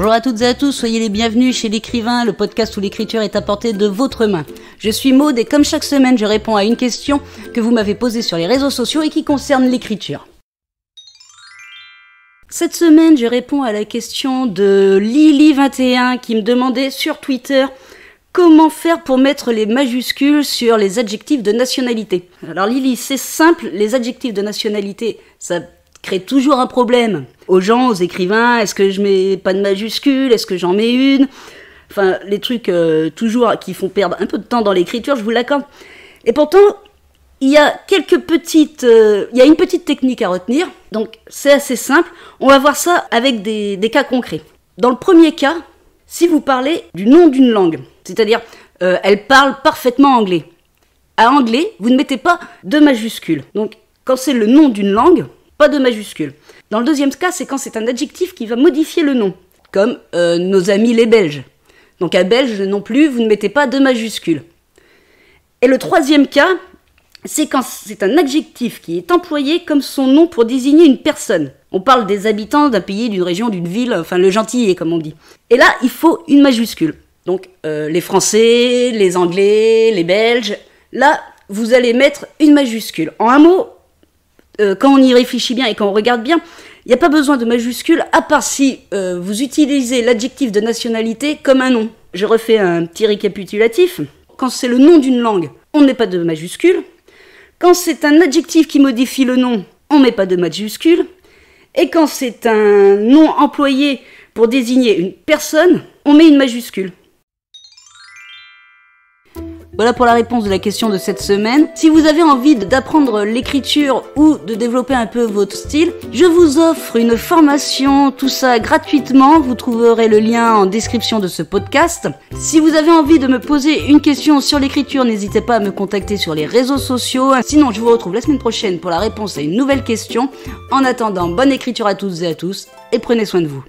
Bonjour à toutes et à tous, soyez les bienvenus chez l'écrivain, le podcast où l'écriture est à portée de votre main. Je suis Maude et comme chaque semaine, je réponds à une question que vous m'avez posée sur les réseaux sociaux et qui concerne l'écriture. Cette semaine, je réponds à la question de Lily21 qui me demandait sur Twitter comment faire pour mettre les majuscules sur les adjectifs de nationalité. Alors Lily, c'est simple, les adjectifs de nationalité, ça crée toujours un problème. Aux gens, aux écrivains, est-ce que je mets pas de majuscules, est-ce que j'en mets une? Enfin, les trucs toujours qui font perdre un peu de temps dans l'écriture, je vous l'accorde. Et pourtant, il y a une petite technique à retenir, donc c'est assez simple. On va voir ça avec des cas concrets. Dans le premier cas, si vous parlez du nom d'une langue, c'est-à-dire elle parle parfaitement anglais. À anglais, vous ne mettez pas de majuscules. Donc, quand c'est le nom d'une langue, pas de majuscules. Dans le deuxième cas, c'est quand c'est un adjectif qui va modifier le nom, comme nos amis les Belges. Donc à Belge non plus, vous ne mettez pas de majuscules. Et le troisième cas, c'est quand c'est un adjectif qui est employé comme son nom pour désigner une personne. On parle des habitants d'un pays, d'une région, d'une ville, enfin le gentillet comme on dit. Et là, il faut une majuscule. Donc les Français, les Anglais, les Belges, là, vous allez mettre une majuscule. En un mot, quand on y réfléchit bien et quand on regarde bien, il n'y a pas besoin de majuscule à part si vous utilisez l'adjectif de nationalité comme un nom. Je refais un petit récapitulatif. Quand c'est le nom d'une langue, on ne met pas de majuscule. Quand c'est un adjectif qui modifie le nom, on ne met pas de majuscule. Et quand c'est un nom employé pour désigner une personne, on met une majuscule. Voilà pour la réponse de la question de cette semaine. Si vous avez envie d'apprendre l'écriture ou de développer un peu votre style, je vous offre une formation, tout ça gratuitement. Vous trouverez le lien en description de ce podcast. Si vous avez envie de me poser une question sur l'écriture, n'hésitez pas à me contacter sur les réseaux sociaux. Sinon, je vous retrouve la semaine prochaine pour la réponse à une nouvelle question. En attendant, bonne écriture à toutes et à tous et prenez soin de vous.